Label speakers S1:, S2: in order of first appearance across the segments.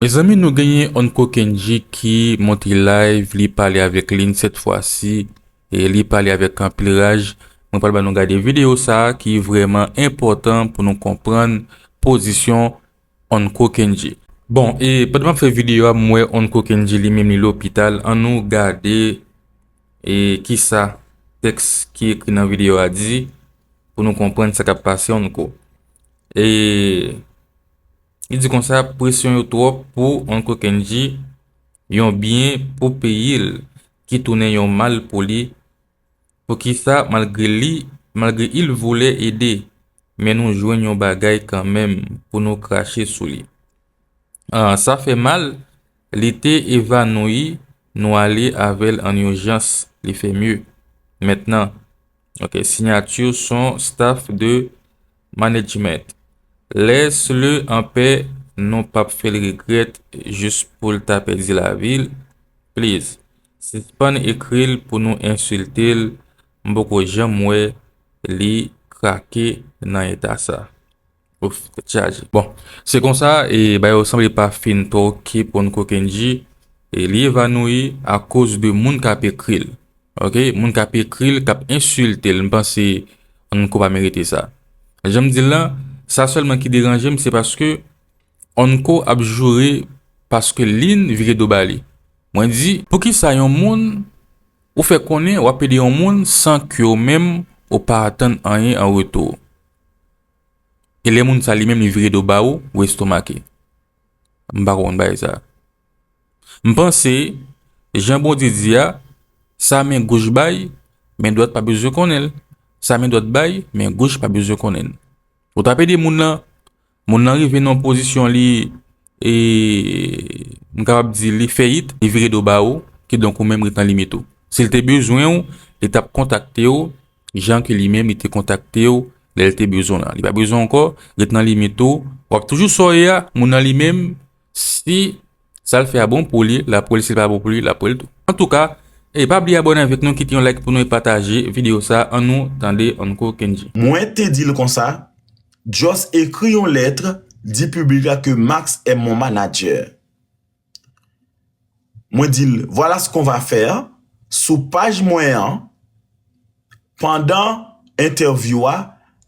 S1: Mes amis, nous gagnons Onko Kenji qui monte live, li parler avec Lynn cette fois-ci, et li parler avec un pillage. Nous parlons nous regarder vidéo ça qui est vraiment important pour nous comprendre position Onko Kenji. Bon, et pendant que je fais vidéo, moi, Onko Kenji lui-même l'hôpital, on nous garder et qui ça, texte qui est écrit dans la vidéo a dit, pour nous comprendre ce qui a passé Onko. Et il dit comme ça, pression est trop pour Onko Kenji, yon bien pour payer qui tourne yon mal pour lui. Pour qui ça, malgré il voulait aider, mais nous jouons yon bagay quand même pour nous cracher sous lui. Ça fait mal, l'été évanoui, nous aller avec en urgence, il fait mieux. Maintenant, ok, signature son staff de management. Laisse-le en paix, non pas faire le regret juste pour le taper de la ville. Please. Si pas écrit pour nous insulter, beaucoup jamais li craquer dans état ça. Ouf, charge. Bon, c'est comme ça et bah il semble pas fin qui pour nous Kenji et li évanoui à cause de moun qui a écrit. OK, moun qui a écrit, qui a insulté, je pense on ne peut pas mériter ça. J'aime dire là, ça seulement qui dérange, c'est parce que Onko a juré parce que Lynn vire de Bali. Moi dit, pour qui ça yon moun, ou fait connaître, ou appeler yon moun sans que ou même ou pas attendre rien en retour. Et les moun ça li même vire de Baou ou estomaqué. M'baron ba ça. M'pense, Jean Bondi dia, ça main gauche bail, mais droite pas besoin connaître. Ça main droite bail, mais gauche pas besoin connaître. Ou taper des moun là, moun arrive dans position li et m'capable dire li faillite, li viré de Baou, qui donc ou même est en limite. S'il te besoin, il t'a contacté ou, gens que lui-même il t'a contacté ou, il t'a besoin là. Il pas besoin encore, il est en limite ou, toujours soya, moun lui-même, si ça le fait à bon pour lui, la police pas bon pour lui, la police tout. En tout cas, et pas oublier abonner avec nous, quitter un like pour nous partager vidéo ça, en nous, tendez, Onko Kenji.
S2: Moi te dit comme ça, Joss écrit une lettre, dit public que Max est mon manager. Moi dit, voilà ce qu'on va faire. Sous page moyen, pendant interview,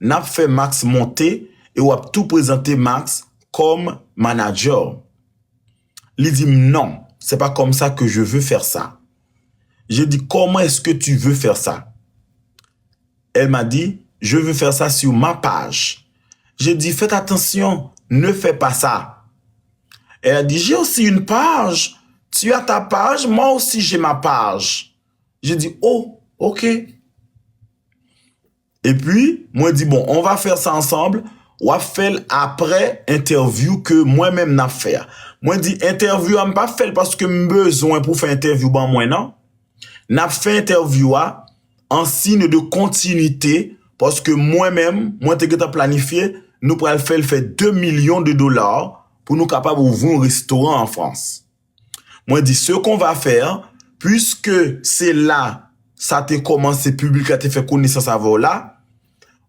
S2: n'a fait Max monter et on a tout présenté Max comme manager. Il dit non, c'est pas comme ça que je veux faire ça. J'ai dit comment est-ce que tu veux faire ça? Elle m'a dit je veux faire ça sur ma page. J'ai dit faites attention, ne fais pas ça. Elle a dit j'ai aussi une page. Tu as ta page, moi aussi j'ai ma page. J'ai dit oh, ok. Et puis, moi dit bon, on va faire ça ensemble. On va faire après interview que moi-même n'a fait. Moi dit interview on pas fait parce que besoin pour faire interview ban moi non. N'a fait interview en signe de continuité parce que moi-même, moi t'ai planifié, nous pourrons faire 2 millions de dollars pour nous capables d'ouvrir un restaurant en France. Moi dit ce qu'on va faire puisque c'est là ça t'a commencé public a fait connaissance avant là.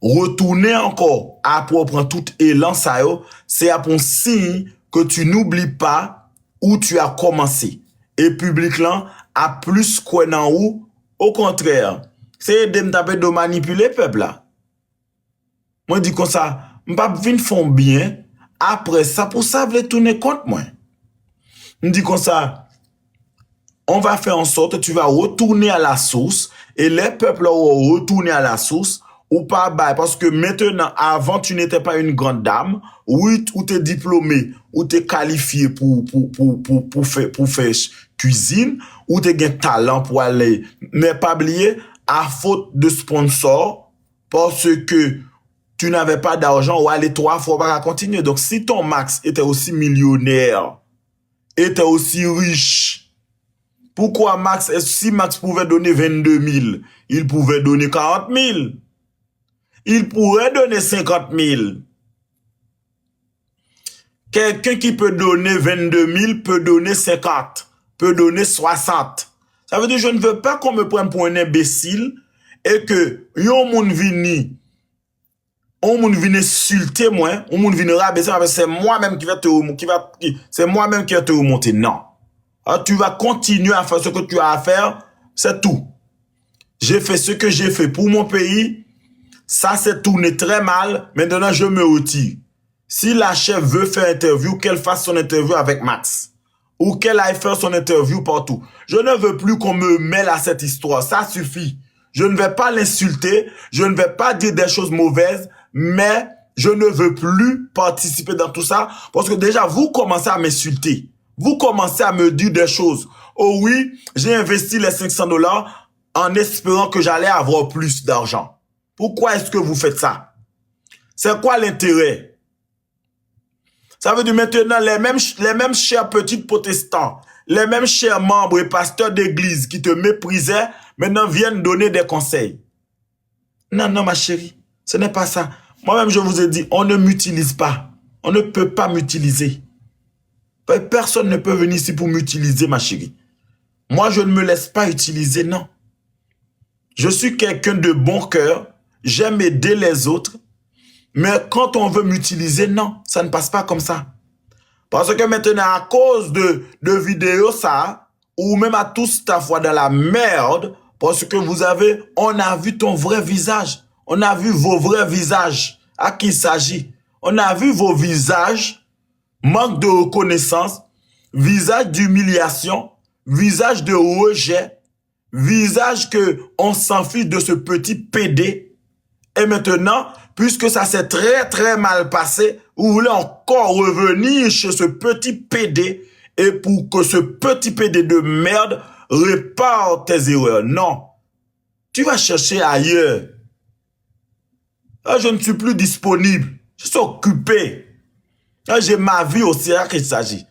S2: Retourner encore après prendre tout élan ça yo, c'est un signe que tu n'oublies pas où tu as commencé. Et public là a plus quoi dans où au contraire, c'est de m'taper de manipuler peuple là. Moi dis comme ça, m'pas vinn font bien après ça pour ça veut tourner contre moi. Me dit comme ça, on va faire en sorte que tu vas retourner à la source et les peuples vont retourner à la source. Ou pas bah parce que maintenant avant tu n'étais pas une grande dame oui ou t'es diplômé ou t'es qualifié pour faire cuisine ou t'es un talent pour aller mais pas oublier à faute de sponsor parce que tu n'avais pas d'argent ou aller 3 fois pas continuer donc si ton Max était aussi millionnaire était aussi riche pourquoi Max si Max pouvait donner 22 000 il pouvait donner 40 000. Il pourrait donner 50 000. Quelqu'un qui peut donner 22 000 peut donner 50, peut donner 60. Ça veut dire je ne veux pas qu'on me prenne pour un imbécile et que yon moun vini on moun vient insulter moi, on moun vient rabaisser, c'est moi-même qui va te c'est moi-même qui va te remonter. Non. Alors, tu vas continuer à faire ce que tu as à faire, c'est tout. J'ai fait ce que j'ai fait pour mon pays, ça s'est tourné très mal, maintenant je me retire. Si la chef veut faire interview, qu'elle fasse son interview avec Max. Ou qu'elle aille faire son interview partout. Je ne veux plus qu'on me mêle à cette histoire, ça suffit. Je ne vais pas l'insulter, je ne vais pas dire des choses mauvaises, mais je ne veux plus participer dans tout ça, parce que déjà, vous commencez à m'insulter. Vous commencez à me dire des choses. Oh oui, j'ai investi les $500 en espérant que j'allais avoir plus d'argent. Pourquoi est-ce que vous faites ça? C'est quoi l'intérêt? Ça veut dire maintenant, les mêmes chers petits protestants, les mêmes chers membres et pasteurs d'église qui te méprisaient, maintenant viennent donner des conseils. Non, non, ma chérie, ce n'est pas ça. Moi-même, je vous ai dit, on ne m'utilise pas. On ne peut pas m'utiliser. Personne ne peut venir ici pour m'utiliser, ma chérie. Moi, je ne me laisse pas utiliser, non. Je suis quelqu'un de bon cœur. J'aime aider les autres. Mais quand on veut m'utiliser, non, ça ne passe pas comme ça. Parce que maintenant, à cause de vidéos, ça, ou même à tous ta foi dans la merde, parce que on a vu ton vrai visage. On a vu vos vrais visages. À qui il s'agit? On a vu vos visages, manque de reconnaissance, visage d'humiliation, visage de rejet, visage que on s'en fiche de ce petit PD. Et maintenant, puisque ça s'est très très mal passé, vous voulez encore revenir chez ce petit PD et pour que ce petit PD de merde répare tes erreurs. Non. Tu vas chercher ailleurs. Là, je ne suis plus disponible. Je suis occupé. Là, j'ai ma vie aussi, à qui il s'agit.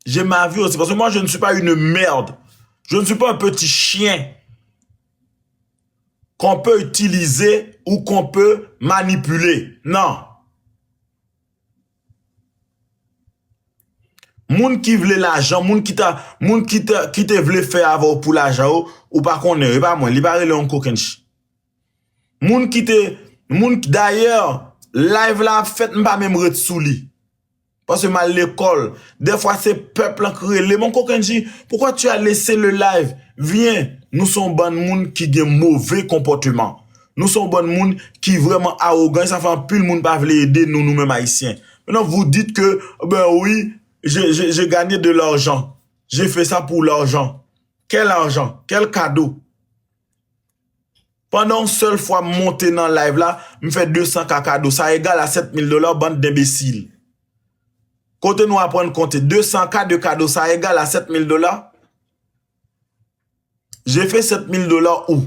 S2: J'ai ma vie aussi, parce que moi, je ne suis pas une merde. Je ne suis pas un petit chien qu'on peut utiliser ou qu'on peut manipuler. Non. Moun qui veut l'argent, moun qui te veut faire avoir pour l'argent ou pas connaît, pas moi, li pas relé on coquinch. Moun d'ailleurs, live la fête m'pa même ret sou li. Parce que mal l'école, des fois c'est peuple qui relé mon coquinch, pourquoi tu as laissé le live? Viens, nous sommes bon moun qui gen mauvais comportement. Nous sommes bon moun qui vraiment arrogant, ça fait un pile moun pas veut aider nous-mêmes haïtiens. Maintenant vous dites que ben oui, j'ai gagné de l'argent. J'ai fait ça pour l'argent. Quel argent? Quel cadeau? Pendant une seule fois monter dans le live là, me fait 200 cadeaux. Ça égale à $7,000, bande d'imbéciles. Côté nous apprendre compter 200 de cadeaux, ça égale à $7,000. J'ai fait $7,000 où?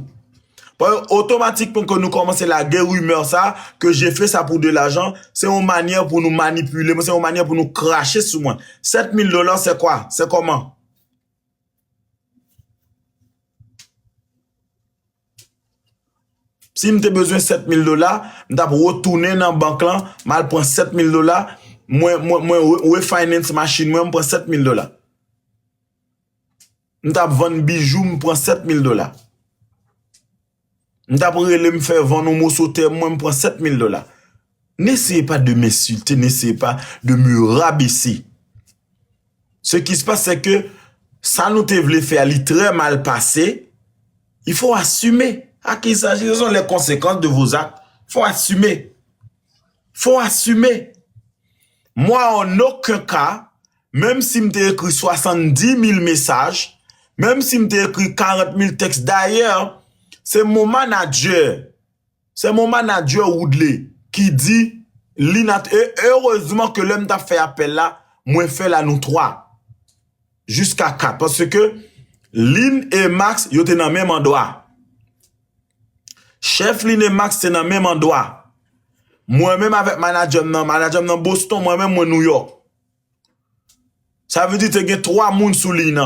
S2: Automatiquement que nous commençons la guerre rumeur ça, que j'ai fait ça pour de l'argent, c'est une manière pour nous manipuler, c'est une manière pour nous cracher sur moi. $7,000 c'est quoi? C'est comment? Si m'te besoin $7,000, m'ta retourner dans la banque là, mal prend $7,000, moi refinance machine, moi m'prend $7,000. M'ta vendre bijoux, m'prend $7,000. D'après me faire vendre un morceau de terre, moi, je prends $7,000. N'essayez pas de m'insulter, n'essayez pas de me rabaisser. Ce qui se passe, c'est que ça nous te voulait faire très mal passé. Il faut assumer. À qui il s'agit, ce sont les conséquences de vos actes. Il faut assumer. Il faut assumer. Moi, en aucun cas, même si je écrit 70 000 messages, même si je écrit 40 000 textes d'ailleurs, c'est mon manager Woodley qui dit, et heureusement que l'homme t'a fait appel là, moi fait là nous trois, jusqu'à 4, parce que Lynn et Max, ils étaient dans le même endroit. Chef Lynn et Max, c'est dans le même endroit. Moi-même avec manager dans Boston, moi-même moi New York. Ça veut dire que tu as 3 personnes sous Lynn.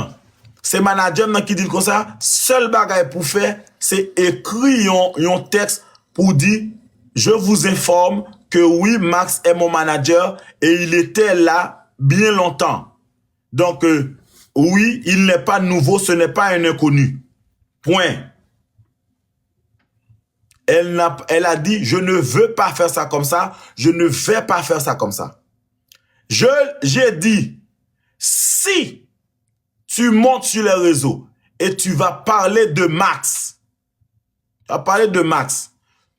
S2: C'est manager qui dit comme ça, seul bagage pour faire, c'est écrire un texte pour dire, je vous informe que oui, Max est mon manager et il était là bien longtemps. Donc, oui, il n'est pas nouveau, ce n'est pas un inconnu. Point. Elle a dit, je ne veux pas faire ça comme ça, je ne vais pas faire ça comme ça. J'ai dit, si tu montes sur les réseaux et tu vas parler de Max,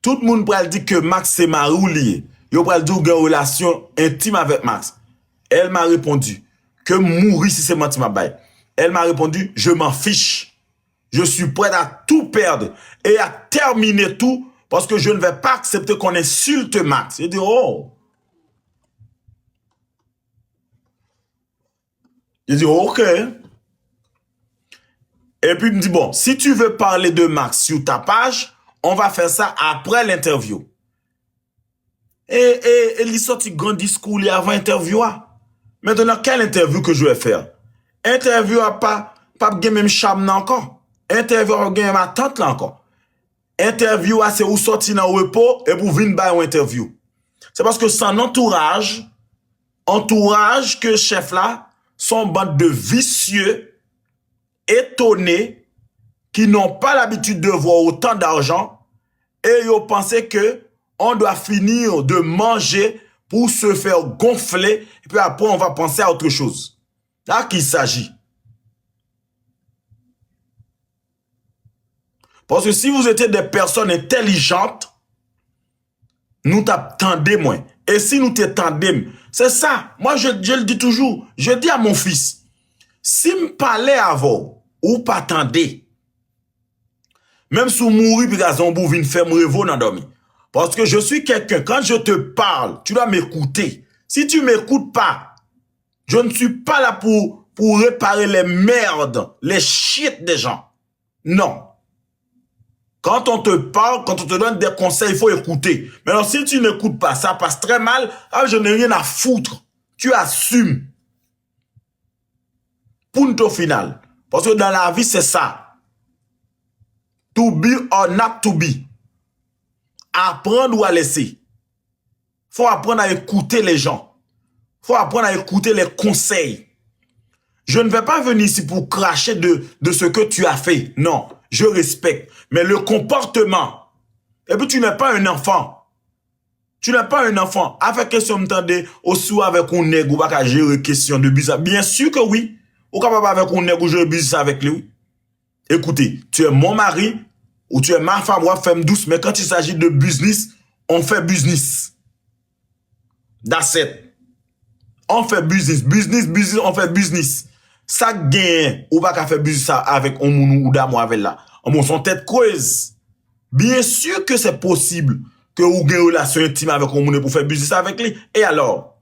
S2: tout le monde va dire que Max c'est Maroulier. Il va dire qu'il y a une relation intime avec Max. Elle m'a répondu que mourir si c'est menti ma baille. Elle m'a répondu, je m'en fiche. Je suis prêt à tout perdre et à terminer tout parce que je ne vais pas accepter qu'on insulte Max. J'ai dit, oh. J'ai dit, ok. Et puis il me dit, bon, si tu veux parler de Max sur ta page, on va faire ça après l'interview. Et il sorti grand discours avant l'interview. Maintenant, quelle interview que je vais faire? Interview a pas même charme encore. Interview a gagné ma tante là encore. Interview a c'est où sorti dans le repos et pour venir faire une interview. C'est parce que son entourage que chef là, sont bande de vicieux, étonnés, qui n'ont pas l'habitude de voir autant d'argent et ils pensent que on doit finir de manger pour se faire gonfler et puis après on va penser à autre chose. Là qu'il s'agit. Parce que si vous étiez des personnes intelligentes, nous t'attendez moins. Et si nous t'attendons, c'est ça. Moi, je le dis toujours. Je dis à mon fils, si me parlait avant, ou pas attendez, même si vous mourrez, puis gazon vous venez faire me rêver dans dormir. Parce que je suis quelqu'un, quand je te parle, tu dois m'écouter. Si tu m'écoutes pas, je ne suis pas là pour réparer les merdes, les shit des gens. Non. Quand on te parle, quand on te donne des conseils, il faut écouter. Mais alors, si tu n'écoutes pas, ça passe très mal. Ah, je n'ai rien à foutre. Tu assumes. Punto final. Parce que dans la vie, c'est ça. To be or not to be. Apprendre ou à laisser. Faut apprendre à écouter les gens. Faut apprendre à écouter les conseils. Je ne vais pas venir ici pour cracher de ce que tu as fait. Non. Je respecte. Mais le comportement, et puis tu n'es pas un enfant. Tu n'es pas un enfant. Avec question m'tendez, au sou avec un nègre ou pas gérer question de business. Bien sûr que oui. Ou capable avec un nègre ou gérer business avec lui. Écoutez, tu es mon mari ou tu es ma femme ou femme douce, mais quand il s'agit de business, on fait business. That's it. On fait business. Business, on fait business. Ça gagne ou pas qu'à faire business avec un mounou ou d'amour avec là. On son tête creuse. Bien sûr que c'est possible que vous ayez une relation intime avec un mounou pour faire business avec lui. Et alors,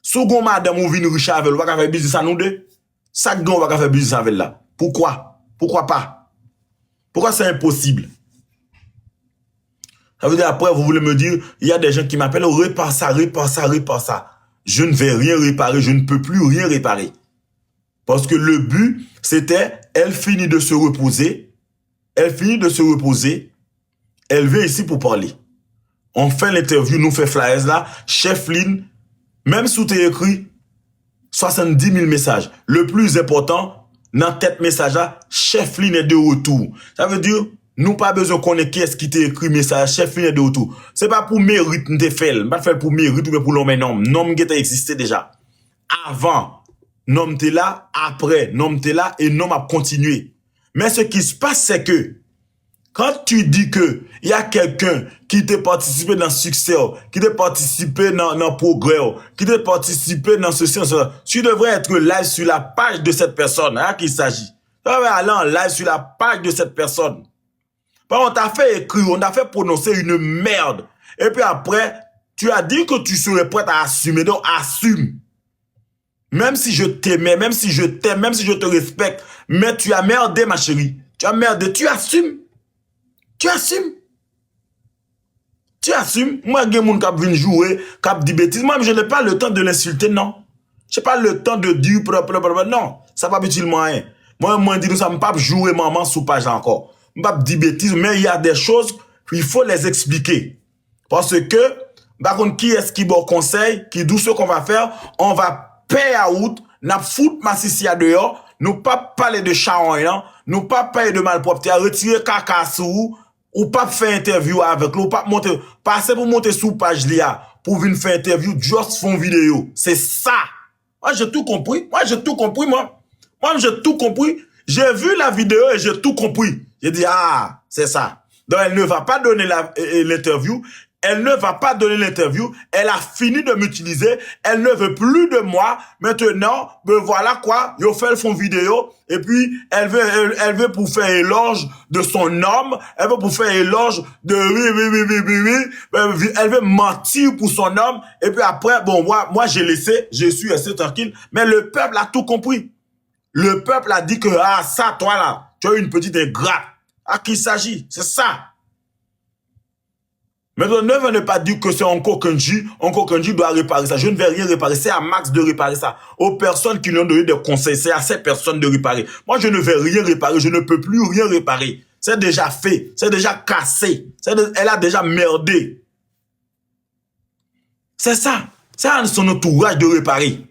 S2: si vous madame ou vin riche avec, vous pas faire business à nous deux. Ça gagne ou pas faire business avec là. Pourquoi? Pourquoi pas? Pourquoi c'est impossible? Ça veut dire après, vous voulez me dire, il y a des gens qui m'appellent, répare ça. Je ne vais rien réparer, je ne peux plus rien réparer. Parce que le but, c'était, elle finit de se reposer. Elle vient ici pour parler. On fait l'interview, nous fait flyers là. Chef Lynn, même si tu écrit 70 000 messages, le plus important, dans tête message là, Chef Lynn est de retour. Ça veut dire, nous pas besoin qu'on ait qui est-ce qui t'a écrit message, Chef Lynn est de retour. C'est pas pour mérite, nous te fait. Pas faire pour mérite ou pour l'homme et nom. Nom qui existé déjà. Avant. Nom t'es là, après, nom t'es là, et nom a continué. Mais ce qui se passe, c'est que, quand tu dis que, il y a quelqu'un qui t'a participé dans le succès, qui t'a participé dans le progrès, qui t'a participé dans ce sens, tu devrais être live sur la page de cette personne, hein, qu'il s'agit. Tu devrais aller en live sur la page de cette personne. On t'a fait écrire, on t'a fait prononcer une merde. Et puis après, tu as dit que tu serais prêt à assumer, donc assume. Même si je t'aimais, même si je t'aime, même si je te respecte, mais tu as merdé, ma chérie. Tu as merdé, tu assumes. Tu assumes. Tu assumes. Moi, il y a des gens qui viennent jouer, qui disent bêtises. Moi, je n'ai pas le temps de l'insulter, non. Je n'ai pas le temps de dire, non. Ça va pas utilement rien. Moi, je dis, ça ne pas jouer maman sous page encore. Je ne pas dire bêtises, mais il y a des choses, il faut les expliquer. Parce que, par contre, qui est-ce qui bon conseil, qui dit ce qu'on va faire, on va payer à out, n'a fout ma sissia dehors, nous pas parler de charon, nous pas parler de malpropreté, retirer caca sous, ou pas faire interview avec lui, ou pas monter, passer pour monter sous page là, pour venir faire interview, juste font vidéo. C'est ça. Moi, j'ai tout compris. Moi, j'ai tout compris, moi. Moi, j'ai tout compris. J'ai vu la vidéo et j'ai tout compris. J'ai dit, ah, c'est ça. Donc, elle ne va pas donner l'interview. Elle ne va pas donner l'interview. Elle a fini de m'utiliser. Elle ne veut plus de moi. Maintenant, me voilà quoi. Yo fait son vidéo. Et puis, elle veut pour faire éloge de son homme. Elle veut pour faire éloge de oui. Elle veut mentir pour son homme. Et puis après, bon, moi, j'ai laissé. Je suis assez tranquille. Mais le peuple a tout compris. Le peuple a dit que, ah, ça, toi là, tu as une petite ingrate. À qui il s'agit? C'est ça. Maintenant, ne venez pas dire que c'est encore Kenji doit réparer ça. Je ne vais rien réparer. C'est à Max de réparer ça. Aux personnes qui lui ont donné des conseils, c'est à ces personnes de réparer. Moi, je ne vais rien réparer. Je ne peux plus rien réparer. C'est déjà fait. C'est déjà cassé. Elle a déjà merdé. C'est ça. C'est à son entourage de réparer.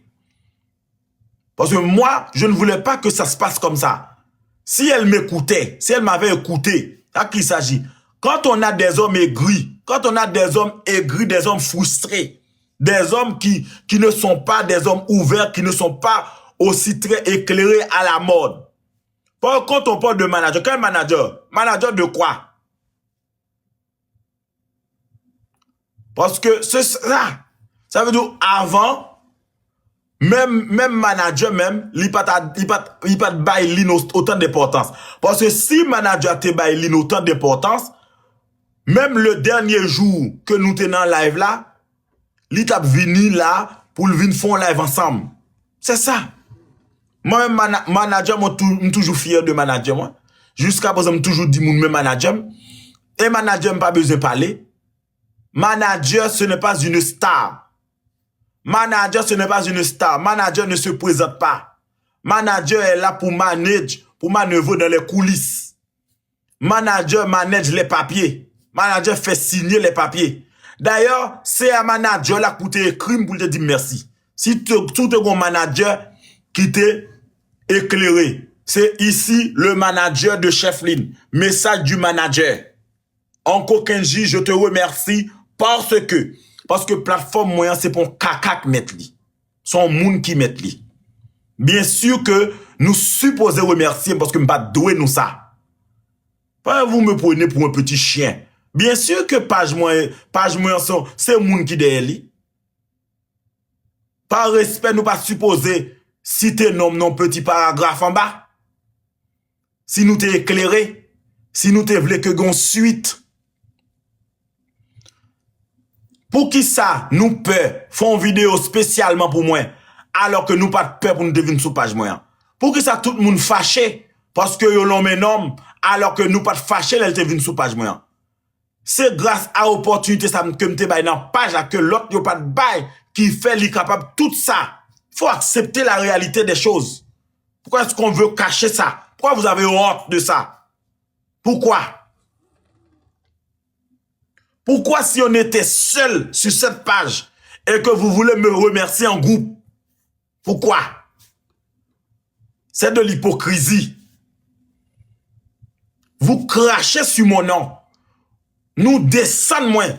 S2: Parce que moi, je ne voulais pas que ça se passe comme ça. Si elle m'écoutait, si elle m'avait écouté, à qui il s'agit? Quand on a des hommes aigris, quand on a des hommes aigris, des hommes frustrés, des hommes qui ne sont pas des hommes ouverts, qui ne sont pas aussi très éclairés à la mode. Quand on parle de manager, quel manager? Manager de quoi? Parce que c'est ça. Ça veut dire avant, même manager il pas bailler autant d'importance. Parce que si manager te bailler autant d'importance, même le dernier jour que nous tenons en live là, il t'a venu là pour venir faire un live ensemble. C'est ça. Moi-même, manager, moi, toujours fier de manager, moi. Jusqu'à présent, je toujours dit mon manager. Et manager, pas besoin de parler. Manager, ce n'est pas une star. Manager, ce n'est pas une star. Manager ne se présente pas. Manager est là pour manœuvrer dans les coulisses. Manager manage les papiers. Manager fait signer les papiers. D'ailleurs, c'est un manager là qui t'écrit pour te dire merci. Si tout est un manager qui t'est éclairé, c'est ici le manager de Chefline. Message du manager. Encore Kenji, je te remercie parce que plateforme moyen c'est pour caca qui mettre li. Son monde qui met li. Bien sûr que nous supposons remercier parce que m'pas doué nous ça. Pas vous me prenez pour un petit chien. Bien sûr que page moyen c'est monde qui derrière li. Par respect nous pas supposer citer non petit paragraphe en bas. Si nous t'es éclairé, si nous t'es voulu que gon suite. Pour qui ça, nous peur, font vidéo spécialement pour moi, alors que nous pas de peur pour nous devenir sous page moyen. Pour qui ça, tout le monde fâché, parce que yo l'on nomme, alors que nous pas de fâché, elle te vient sous page moyen. C'est grâce à l'opportunité ça que m'te bail dans page là, que l'autre yo pas de bail, qui fait li capable tout ça. Faut accepter la réalité des choses. Pourquoi est-ce qu'on veut cacher ça? Pourquoi vous avez honte de ça? Pourquoi? Pourquoi si on était seul sur cette page et que vous voulez me remercier en groupe? Pourquoi? C'est de l'hypocrisie. Vous crachez sur mon nom. Nous descendons moins.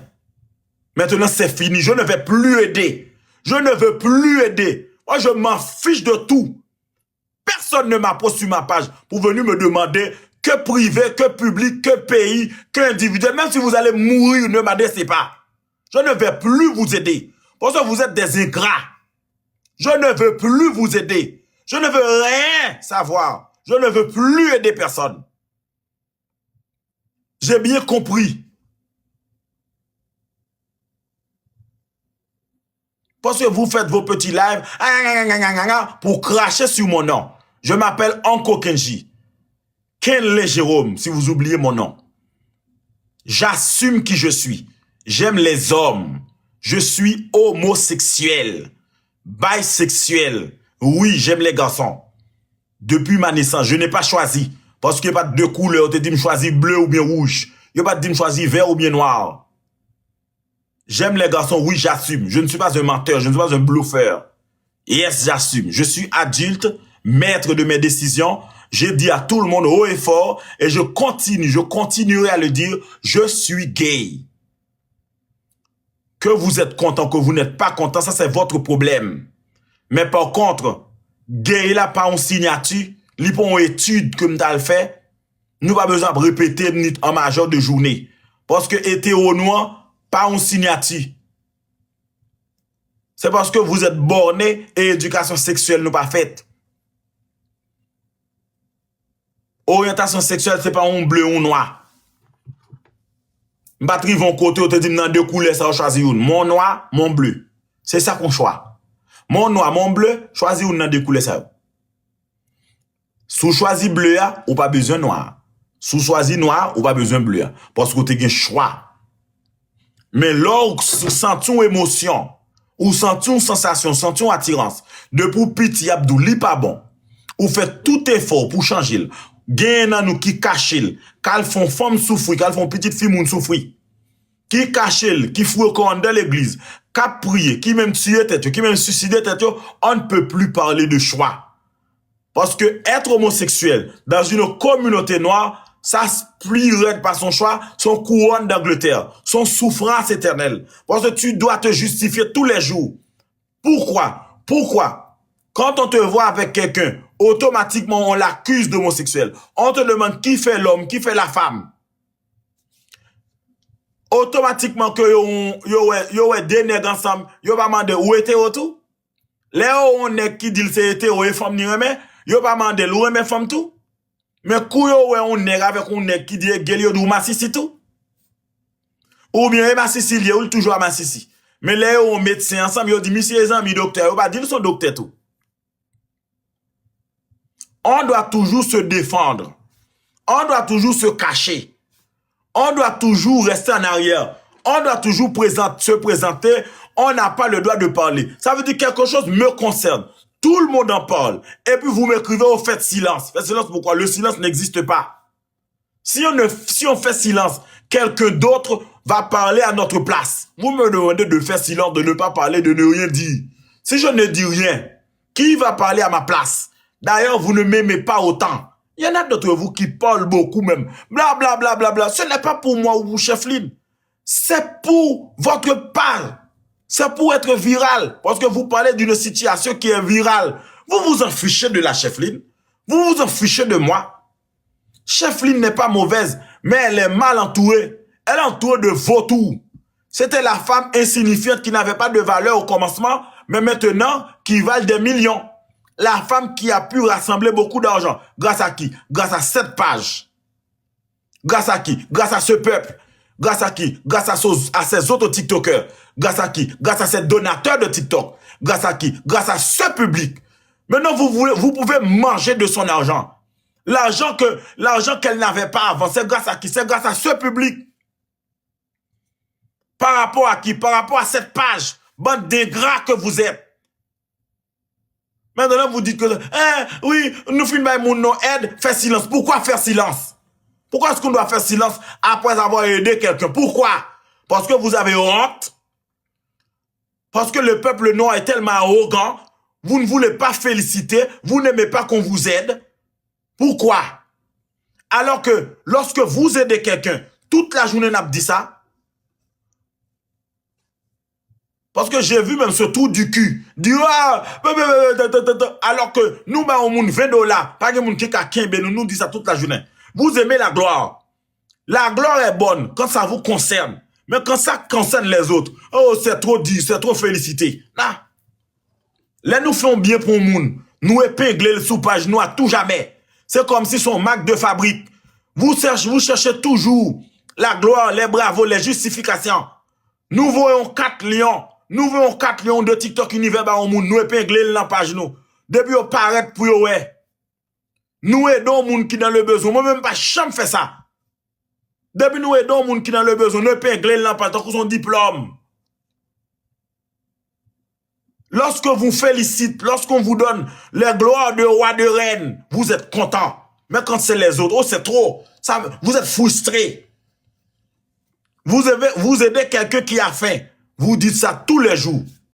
S2: Maintenant c'est fini. Je ne vais plus aider. Je ne veux plus aider. Moi je m'en fiche de tout. Personne ne m'approche sur ma page pour venir me demander que privé, que public, que pays, que individuel. Même si vous allez mourir, ne m'adressez pas. Je ne vais plus vous aider. Parce que vous êtes des ingrats. Je ne veux plus vous aider. Je ne veux rien savoir. Je ne veux plus aider personne. J'ai bien compris. Parce que vous faites vos petits lives pour cracher sur mon nom. Je m'appelle Anko Kenji. Kenle Jérôme, si vous oubliez mon nom. J'assume qui je suis. J'aime les hommes. Je suis homosexuel. Bisexuel. Oui, j'aime les garçons. Depuis ma naissance, je n'ai pas choisi. Parce qu'il n'y a pas de deux couleurs. Tu dis me choisir bleu ou bien rouge. Il n'y a pas de dire me choisir vert ou bien noir. J'aime les garçons, oui, j'assume. Je ne suis pas un menteur, je ne suis pas un bluffeur. Yes, j'assume. Je suis adulte, maître de mes décisions. J'ai dit à tout le monde haut et fort, et je continuerai à le dire, je suis gay. Que vous êtes content, que vous n'êtes pas content, ça c'est votre problème. Mais par contre, gay là, pas en signature, li pas en étude comme t'as le fait, nous pas besoin de répéter en majeur de journée. Parce que hétéro noir, pas en signature. C'est parce que vous êtes borné et éducation sexuelle n'est pas faite. Orientation sexuelle, c'est pas un bleu ou noir. Batterie vont côté, on te dit, dans deux couleurs, ça va choisir une. Mon noir, mon bleu. C'est ça qu'on choisit. Mon noir, mon bleu, choisis une dans deux couleurs, ça. Sous choisi bleu, ou pas besoin noir. Sous choisi noir, ou pas besoin bleu. Parce que tu as un choix. Mais lorsque senti une émotion, ou senti une sensation, senti une attirance, de pour petit abdou, li pas bon, ou fait tout effort pour changer, gen nan nous qui cache, qu'elle font femme souffrir, qu'elle font petite fille moun souffrir, qui cache, qui fouille dans l'église, qui prier, qui même tuer tête, qui même suicider tête, on ne peut plus parler de choix. Parce que être homosexuel dans une communauté noire, ça se plierait par son choix, son couronne d'Angleterre, son souffrance éternelle. Parce que tu dois te justifier tous les jours. Pourquoi? Pourquoi? Quand on te voit avec quelqu'un, automatiquement on l'accuse d'homosexuel. On te demande qui fait l'homme, qui fait la femme. Automatiquement que yo deux nègres ensemble, yo va demander où était tout. Là on est qui dit c'est hétéro et femme ni remè, yo va demander où remè femme tout. Mais kou yo on nègre avec on nègre qui dit gel yo dou masisi tout. Ou bien masisi lié ou toujours masisi. Mais là on médecin ensemble yo dit monsieur les amis docteur, yo va dire son docteur tout. On doit toujours se défendre. On doit toujours se cacher. On doit toujours rester en arrière. On doit toujours se présenter. On n'a pas le droit de parler. Ça veut dire quelque chose me concerne. Tout le monde en parle. Et puis vous m'écrivez, vous faites silence. Faites silence pourquoi? Le silence n'existe pas. Si on fait silence, quelqu'un d'autre va parler à notre place. Vous me demandez de faire silence, de ne pas parler, de ne rien dire. Si je ne dis rien, qui va parler à ma place? D'ailleurs, vous ne m'aimez pas autant. Il y en a d'entre vous qui parlent beaucoup même. Bla bla bla bla bla. Ce n'est pas pour moi ou vous, chef Lynn. C'est pour votre part. C'est pour être viral. Parce que vous parlez d'une situation qui est virale. Vous vous en fichez de la chef Lynn. Vous vous en fichez de moi. Chef Lynn n'est pas mauvaise, mais elle est mal entourée. Elle est entourée de vautours. C'était la femme insignifiante qui n'avait pas de valeur au commencement, mais maintenant qui valent des millions. La femme qui a pu rassembler beaucoup d'argent. Grâce à qui? Grâce à cette page. Grâce à qui? Grâce à ce peuple. Grâce à qui? Grâce à ces autres TikTokers. Grâce à qui? Grâce à ces donateurs de TikTok. Grâce à qui? Grâce à ce public. Maintenant, vous pouvez manger de son argent. L'argent qu'elle n'avait pas avant, c'est grâce à qui? C'est grâce à ce public. Par rapport à qui? Par rapport à cette page. Bande d'ingrats que vous êtes. Maintenant, vous dites que, oui, nous filmons mon nom aide, fais silence. Pourquoi faire silence? Pourquoi est-ce qu'on doit faire silence après avoir aidé quelqu'un? Pourquoi? Parce que vous avez honte. Parce que le peuple noir est tellement arrogant. Vous ne voulez pas féliciter. Vous n'aimez pas qu'on vous aide. Pourquoi? Alors que lorsque vous aidez quelqu'un, toute la journée n'a pas dit ça. Parce que j'ai vu même ce trou du cul. Alors que nous, on a $20. Pas de monde qui a 15, nous dit ça toute la journée. Vous aimez la gloire. La gloire est bonne quand ça vous concerne. Mais quand ça concerne les autres, oh, c'est trop dit, c'est trop félicité. Là, là nous faisons bien pour le monde. Nous épingler le sous-page nous à tout jamais. C'est comme si son marque de fabrique. Vous cherchez toujours la gloire, les bravos, les justifications. Nous voyons 4 lions. Nous voyons 4 lions de TikTok univers au monde. Nous épingler la page nous. Depuis on paraît pour yo ouais. Nous aidons les gens qui dans le besoin. Moi-même, pas jamais fait ça. Depuis nous aidons les gens qui dans le besoin, nous épingler la page tant que son diplôme. Lorsque vous félicitez, lorsqu'on vous donne les gloires de roi de reine, vous êtes content. Mais quand c'est les autres, oh c'est trop. Ça, vous êtes frustré. Vous aidez quelqu'un qui a faim. Vous dites ça tous les jours.